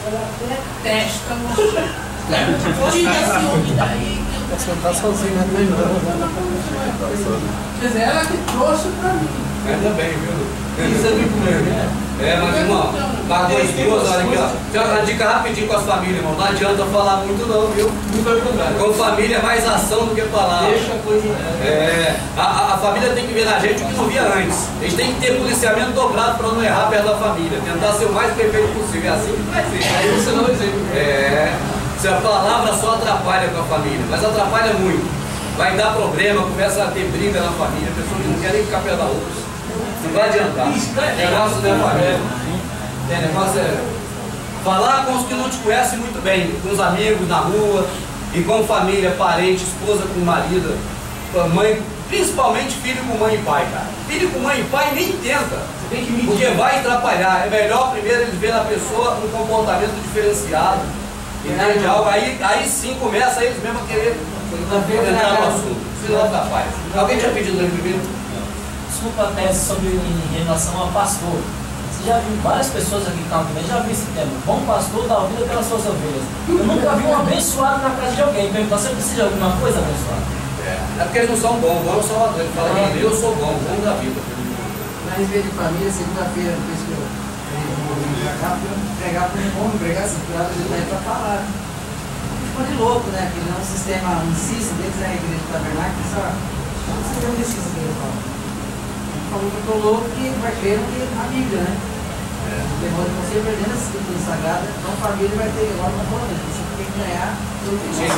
ela detesta você. Tira esse homem daí. Você não está sozinho, né? Quer dizer, ela que trouxe para mim. Ainda bem, viu? Isso é muito melhor. Mas irmão, para com a esposa, olha aqui, ó. Tem uma dica rapidinho com as famílias, irmão. Não adianta falar muito não, viu? Muito pelo contrário. Com família é mais ação do que palavra. Deixa a coisa. A família tem que ver na gente o que não via antes. A gente tem que ter policiamento dobrado para não errar perto da família. Tentar ser o mais perfeito possível. É assim que vai ser. Aí você não exemplo. Se a palavra só atrapalha com a família, mas atrapalha muito. Vai dar problema, começa a ter briga na família, pessoas que não querem ficar perto da outra. Não vai adiantar. O negócio não é família. O negócio é falar com os que não te conhecem muito bem, com os amigos na rua, e com família, parente, esposa com marido, mãe, principalmente filho com mãe e pai, cara. Filho com mãe e pai nem tenta, porque vai atrapalhar. É melhor primeiro eles verem na pessoa um comportamento diferenciado, entende? Algo aí sim começa eles mesmos a querer entrar no assunto. Se não atrapalha. Alguém tinha pedido aí primeiro? Desculpa a tese sobre em relação a pastor. Você já viu várias pessoas aqui também, já vi esse tema. Bom pastor dá vida pelas suas ovelhas. Eu nunca vi um abençoado na casa de alguém. Você precisa de alguma coisa abençoada? É porque eles não são bons, bom é o Salvador. Ele fala que eu sou bom da vida. Na revista de família, segunda-feira, depois que eu vim pra cá, eu pregar para um homem, pregar assim, curar de Deus para falar. Ficou de louco, né? Aquele é um sistema, um cisne deles, né? A igreja do tabernáculo, só. Não sei o que esse cisne dele fala. Falou que eu tô louco que vai crer a Bíblia, né? O demônio você perdendo essa escritura sagrada, então a família vai ter agora uma boa vida. Você tem que ganhar tudo que você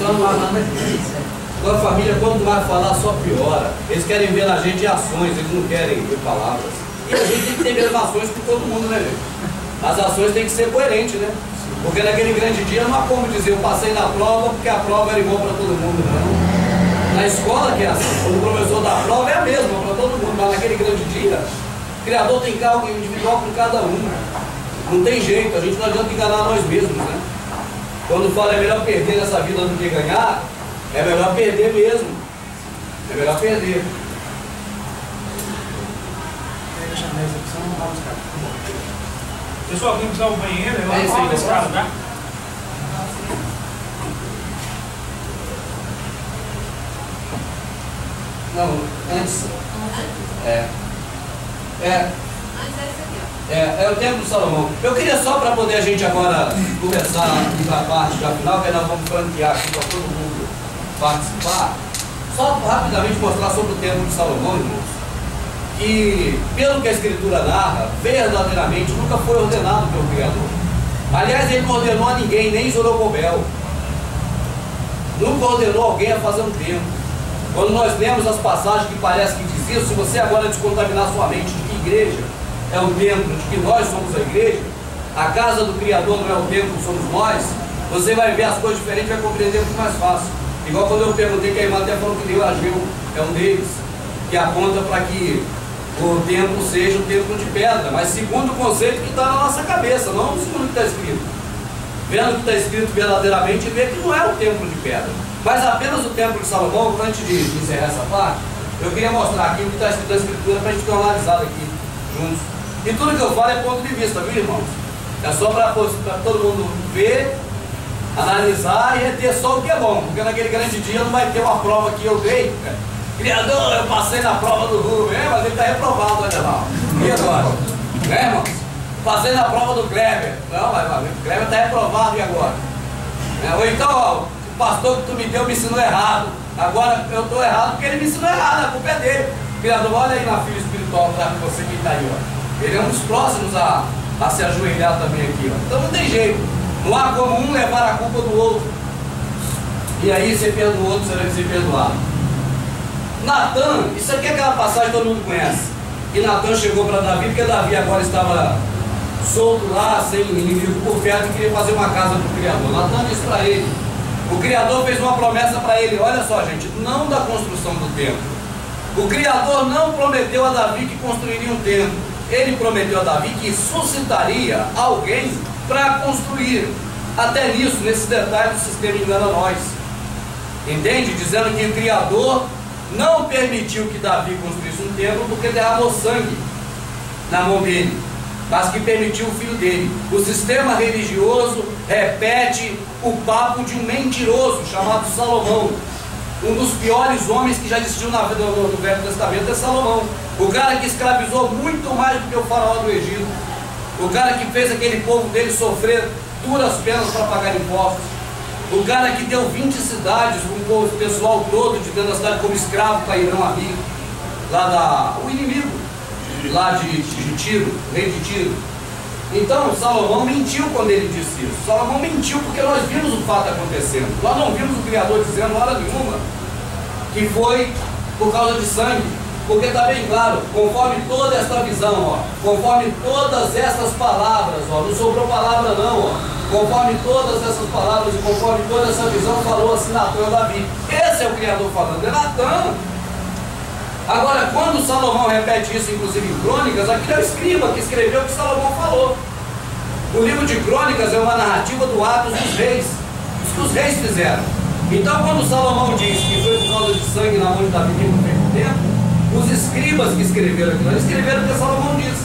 só falando vai ter isso, né? A família, quando vai falar, só piora. Eles querem ver na gente ações, eles não querem ver palavras. E a gente tem que ter mesmo ações com todo mundo, né, gente? As ações têm que ser coerentes, né? Porque naquele grande dia não há como dizer, eu passei na prova porque a prova era igual para todo mundo, não. Na escola que é assim, quando o professor dá a prova é a mesma para todo mundo, mas naquele grande dia, o Criador tem cargo individual com cada um. Não tem jeito, a gente não adianta enganar nós mesmos, né? Quando fala é melhor perder nessa vida do que ganhar, é melhor perder mesmo. É melhor perder. Pessoal, quem precisar do banheiro, é lá no final desse caso, tá? Não, antes. É o tempo do Salomão. Eu queria só para poder a gente agora começar a parte já final, que nós vamos franquear aqui para todo mundo participar. Só rapidamente mostrar sobre o tempo de Salomão, irmãos, que pelo que a Escritura narra, verdadeiramente nunca foi ordenado pelo Criador. Aliás, ele não ordenou a ninguém, nem Zorobabel. Nunca ordenou alguém a fazer um templo. Quando nós lemos as passagens que parece que diz isso, se você agora descontaminar sua mente de que igreja é o templo, de que nós somos a igreja, a casa do Criador não é o templo, somos nós, você vai ver as coisas diferentes e vai compreender muito mais fácil. Igual quando eu perguntei, que a irmã até falou que Deus Ageu é um deles, que aponta para que o templo seja um templo de pedra, mas segundo o conceito que está na nossa cabeça, não segundo o que está escrito. Vendo o que está escrito verdadeiramente, vê que não é o templo de pedra, mas apenas o templo de Salomão. Antes de encerrar essa parte, eu queria mostrar aqui o que está escrito na Escritura para a gente dar uma analisada aqui juntos. E tudo que eu falo é ponto de vista, viu, irmãos? É só para todo mundo ver, analisar e reter só o que é bom, porque naquele grande dia não vai ter uma prova que eu dei. Criador, eu passei na prova do Rubem, mas ele está reprovado, olha lá. E agora? Né, irmãos? Passei na prova do Kleber. Não, mas o Kleber está reprovado, e agora? Ou então, ó, o pastor que tu me deu me ensinou errado. Agora eu estou errado porque ele me ensinou errado, a culpa é dele. Criador, olha aí na filha espiritual, tá, com você que está aí, ó. Ele é um dos próximos a se ajoelhar também aqui, ó. Então não tem jeito. Não há como um levar a culpa do outro. E aí você perdoa o outro, você vai ser perdoado. Natan, isso aqui é aquela passagem que todo mundo conhece. E Natan chegou para Davi, porque Davi agora estava solto lá, sem inimigo por perto, e queria fazer uma casa para o Criador. Natan disse para ele. O Criador fez uma promessa para ele. Olha só, gente, não da construção do templo. O Criador não prometeu a Davi que construiria um templo. Ele prometeu a Davi que suscitaria alguém para construir. Até nisso, nesses detalhes, o sistema engana nós. Entende? Dizendo que o Criador não permitiu que Davi construísse um templo porque derramou sangue na mão dele. mas que permitiu o filho dele. O sistema religioso repete o papo de um mentiroso chamado Salomão. Um dos piores homens que já existiu no Velho Testamento é Salomão. O cara que escravizou muito mais do que o faraó do Egito. O cara que fez aquele povo dele sofrer duras penas para pagar impostos. O cara que deu 20 cidades, o pessoal todo de dentro da cidade como escravo para Irão Abi, o inimigo lá de Tiro, rei de Tiro. Então Salomão mentiu quando ele disse isso. Salomão mentiu porque nós vimos o fato acontecendo. Nós não vimos o Criador dizendo hora nenhuma que foi por causa de sangue. Porque está bem claro, conforme toda esta visão, conforme todas essas palavras, não sobrou palavra não, conforme todas essas palavras e conforme toda essa visão, falou assim Natan Davi. Esse é o Criador falando, é Natan. Agora, quando Salomão repete isso, inclusive em Crônicas, aqui é o escriba que escreveu o que Salomão falou. O livro de Crônicas é uma narrativa do Atos dos Reis, isso que os reis fizeram. Então, quando Salomão diz que foi por causa de sangue na mão de Davi que não teve tempo, os escribas que escreveram aquilo, eles escreveram o que Salomão disse.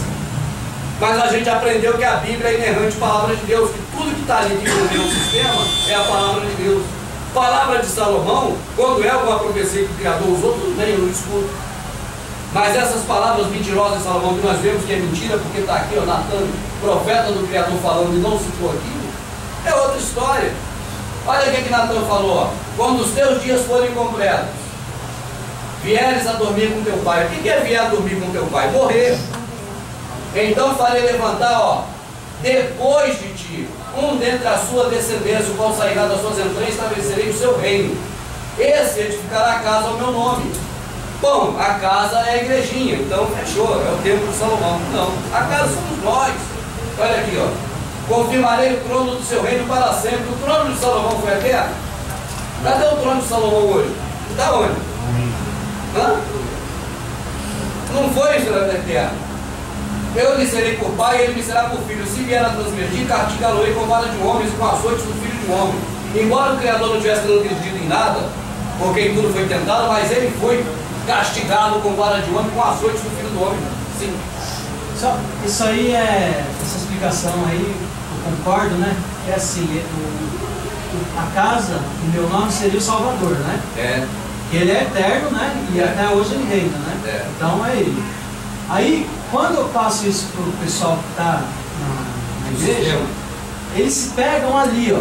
Mas a gente aprendeu que a Bíblia é inerrante palavra de Deus, que tudo que está ali que envolveu o sistema é a palavra de Deus. Palavra de Salomão, quando é alguma profecia que o Criador usou, tudo bem, eu não discuto. Mas essas palavras mentirosas de Salomão que nós vemos que é mentira, porque está aqui, Natan, profeta do Criador falando e não citou aquilo, é outra história. Olha o que Natan falou, quando os teus dias forem completos, vieres a dormir com teu pai. O que é vier a dormir com teu pai? Morrer. Então farei levantar, depois de ti, um dentre a sua descendência, o qual sairá das suas entranhas, estabelecerei o seu reino. Esse edificará a casa ao meu nome. Bom, a casa é a igrejinha, então fechou, é o templo de Salomão. Não, a casa somos nós. Olha aqui, confirmarei o trono do seu reino para sempre. O trono de Salomão foi a terra? Cadê o trono de Salomão hoje? Está onde? Hã? Não foi isso na terra. Eu lhe serei por pai e ele me será por filho. Se vier a transgredir, castigá-lo-ei com vara de homens e com açoites do filho de um homem. Embora o Criador não tivesse transgredido em nada, porque em tudo foi tentado, mas ele foi castigado com vara de homem, com açoites do filho do homem. Sim. Isso aí essa explicação aí, eu concordo, né? É assim, a casa, o meu nome seria o Salvador, né? É. Ele é eterno, né? E até hoje ele reina, né? É. Então é ele. Aí, quando eu passo isso para o pessoal que está na igreja, eles se pegam ali,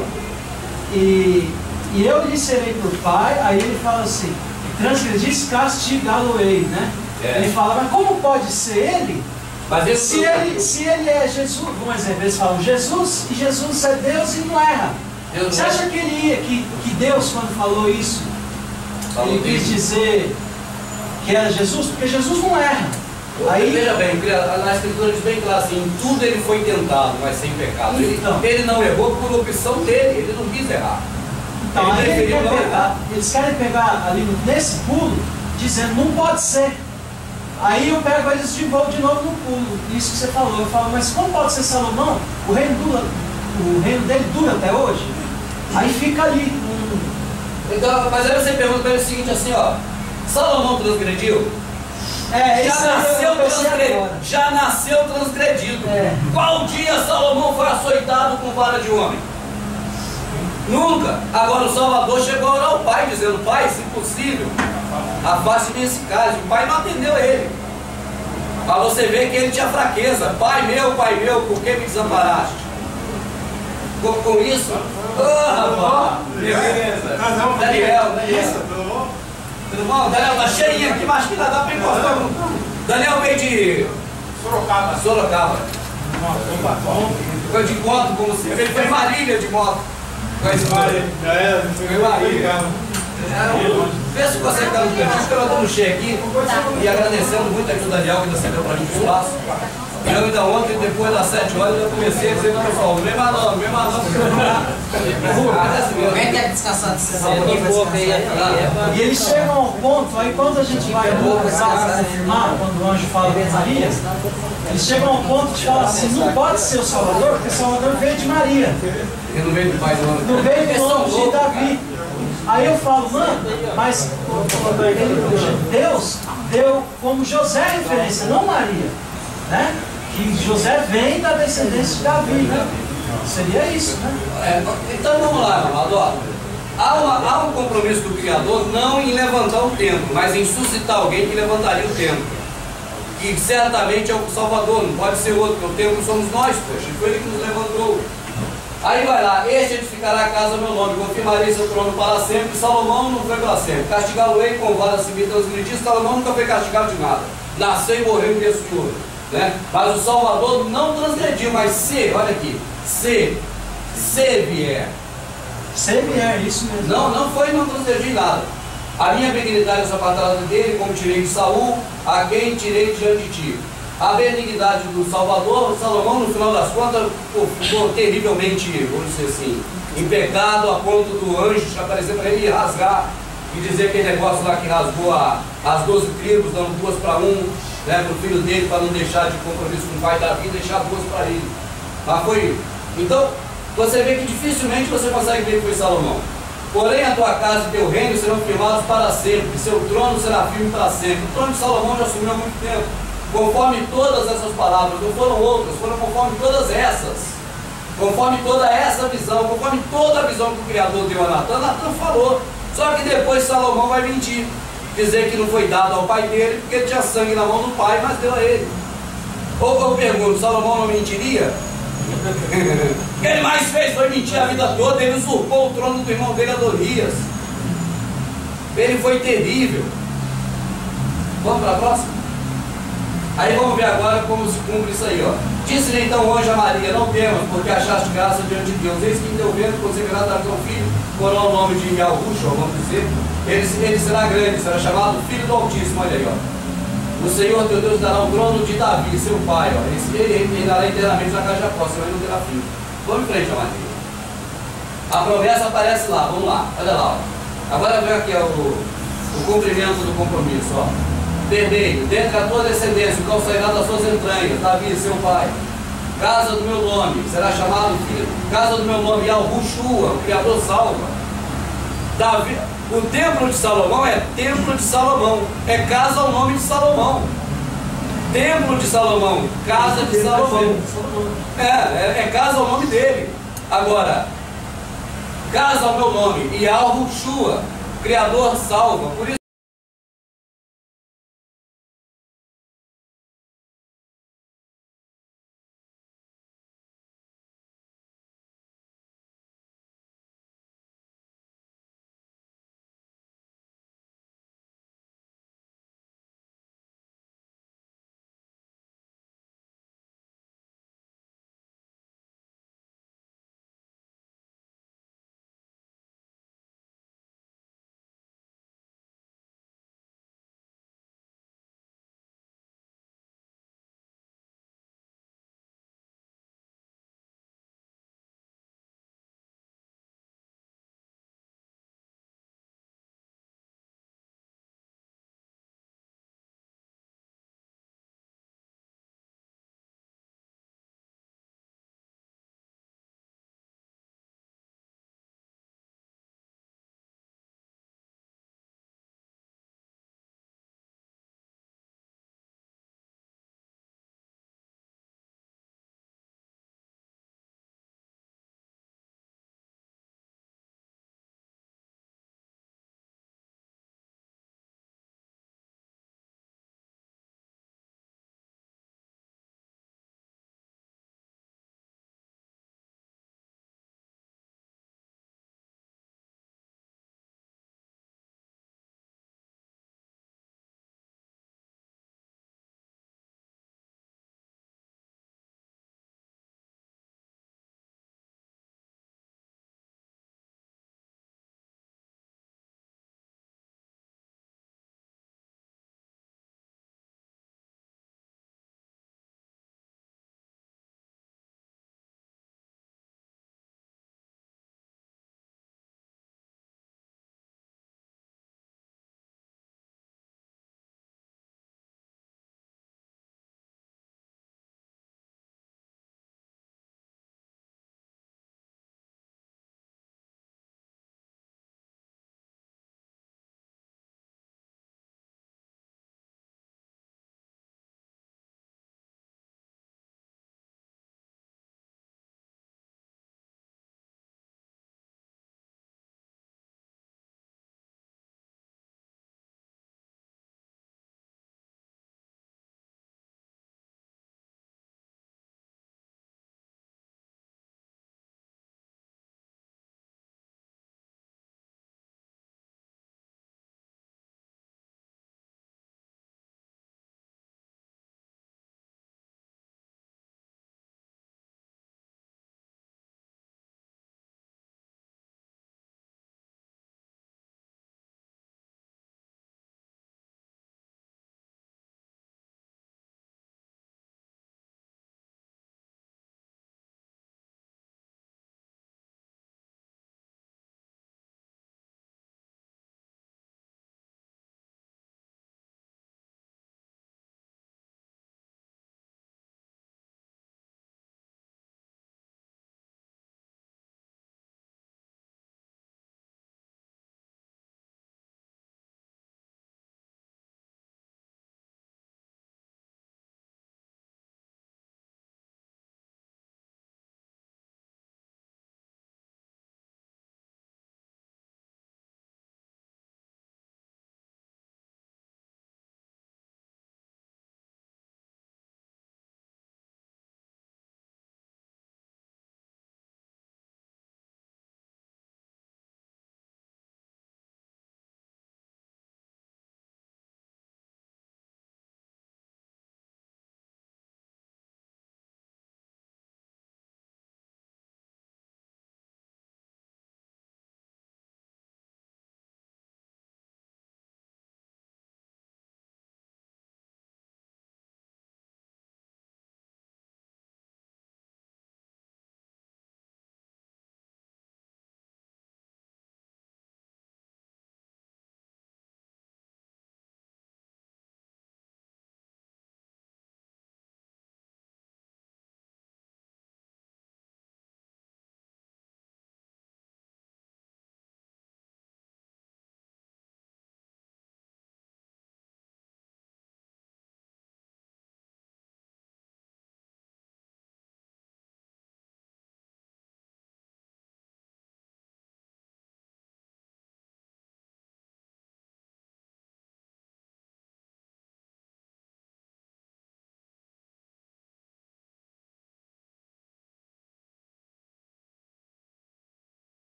e eu lhe serei por pai, aí ele fala assim, transgredisse, castigá-lo-ei, né? É. Ele fala, mas como pode ser ele? Mas Se ele é Jesus, um exemplo, eles falam Jesus, e Jesus é Deus e não erra. Você acha que Deus, quando falou isso, ele quis dizer que era Jesus? Porque Jesus não erra. Aí, veja bem, na Escritura diz bem claro assim, em tudo ele foi tentado, mas sem pecado. Então, ele não errou por opção dele, ele não quis errar. Então, aí eles querem pegar ali nesse pulo, dizendo, não pode ser. Aí eu pego eles de novo no pulo, isso que você falou. Eu falo, mas como pode ser Salomão? O reino dele dura até hoje? Aí fica ali. Então, mas aí você pergunta para ele o seguinte assim, Salomão transgrediu? Já nasceu transgredido. Qual dia Salomão foi açoitado com vara de homem? Nunca. Agora o Salvador chegou a orar ao pai, dizendo, pai, se possível, afaste-me esse caso. O pai não atendeu ele. Para você ver que ele tinha fraqueza. Pai meu, por que me desamparaste? Com isso? Rapaz! Beleza! Daniel! Tudo bom? Daniel tá cheinho aqui, mas que dá para encostar. Daniel veio de Sorocaba. Foi de moto, como se ele foi Marília de moto. Foi Marília. Vê se você está no cantinho, eu estou no cheio aqui e agradecendo muito aqui o Daniel que cedeu para a gente o espaço. Eu ainda ontem, depois das 7 horas, eu comecei a dizer para o pessoal, não vem mais não. Vem que é descansar de você. E eles chegam ao ponto, aí quando a gente vai confirmar, quando o anjo fala com Maria, eles chegam ao ponto de falar assim, não pode ser o Salvador, porque o Salvador veio de Maria. Ele não veio do pai do homem. Não veio do nome de Davi. Aí eu falo, mano, mas Deus deu como José referência, não Maria, né? Que José vem da descendência de Davi, né? Seria isso, né? Então vamos lá, irmão, adoro. Há um compromisso do Criador não em levantar o templo, mas em suscitar alguém que levantaria o templo. E certamente é o Salvador, não pode ser outro, porque o templo somos nós, poxa, foi ele que nos levantou. Aí vai lá, este edificará a casa ao meu nome, confirmarei seu trono para sempre. Salomão não foi para sempre. Castigá-lo-ei com vara civil transgredida. Salomão nunca foi castigado de nada. Nasceu e morreu em berço de ouro, né? Mas o Salvador não transgrediu, mas se, olha aqui, se vier. Se vier, isso mesmo. Não foi não transgrediu nada. A minha benignidade é apartada dele, como tirei de Saul, a quem tirei diante de ti. A benignidade do Salvador, Salomão, no final das contas, ficou terrivelmente, vamos dizer assim, em pecado, a ponto do anjo aparecer para ele e rasgar, e dizer aquele negócio lá que rasgou as 12 tribos, dando 2 para 1, né, para o filho dele, para não deixar de compromisso com o pai Davi, deixar 2 para ele. Mas foi. Então, você vê que dificilmente você consegue ver que foi Salomão. Porém, a tua casa e teu reino serão firmados para sempre, seu trono será firme para sempre. O trono de Salomão já assumiu há muito tempo. Conforme todas essas palavras, não foram outras, foram conforme todas essas. Conforme toda essa visão, conforme toda a visão que o Criador deu a Natan, Natan falou. Só que depois Salomão vai mentir, dizer que não foi dado ao pai dele, porque ele tinha sangue na mão do pai, mas deu a ele. Ou eu pergunto, Salomão não mentiria? O que ele mais fez foi mentir a vida toda, ele usurpou o trono do irmão dele, Adonias. Ele foi terrível. Vamos para a próxima? Aí vamos ver agora como se cumpre isso aí, ó. Disse-lhe então o anjo a Maria, não temas, porque achaste graça diante de Deus. Eis que em teu vento conceberá dar teu filho, porá o nome de Yahushua, vamos dizer. Ele será grande, será chamado Filho do Altíssimo, olha aí, ó. O Senhor teu Deus dará o trono de Davi, seu pai, ó. Ele reinará eternamente na casa de Jacó, mas não terá filho. Vamos em frente, Maria. A promessa aparece lá, vamos lá, olha lá, ó. Agora vem aqui ó, o cumprimento do compromisso, ó. Vermelho, dentre a tua descendência, o qual sairá das suas entranhas, Davi, seu pai. Casa do meu nome, será chamado filho. Casa do meu nome, Yahushua, o Criador salva. Davi, o templo de Salomão é templo de Salomão, é casa ao nome de Salomão. Templo de Salomão, casa de Salomão. É casa ao nome dele. Agora, casa ao meu nome, Yahushua, Criador salva. Por isso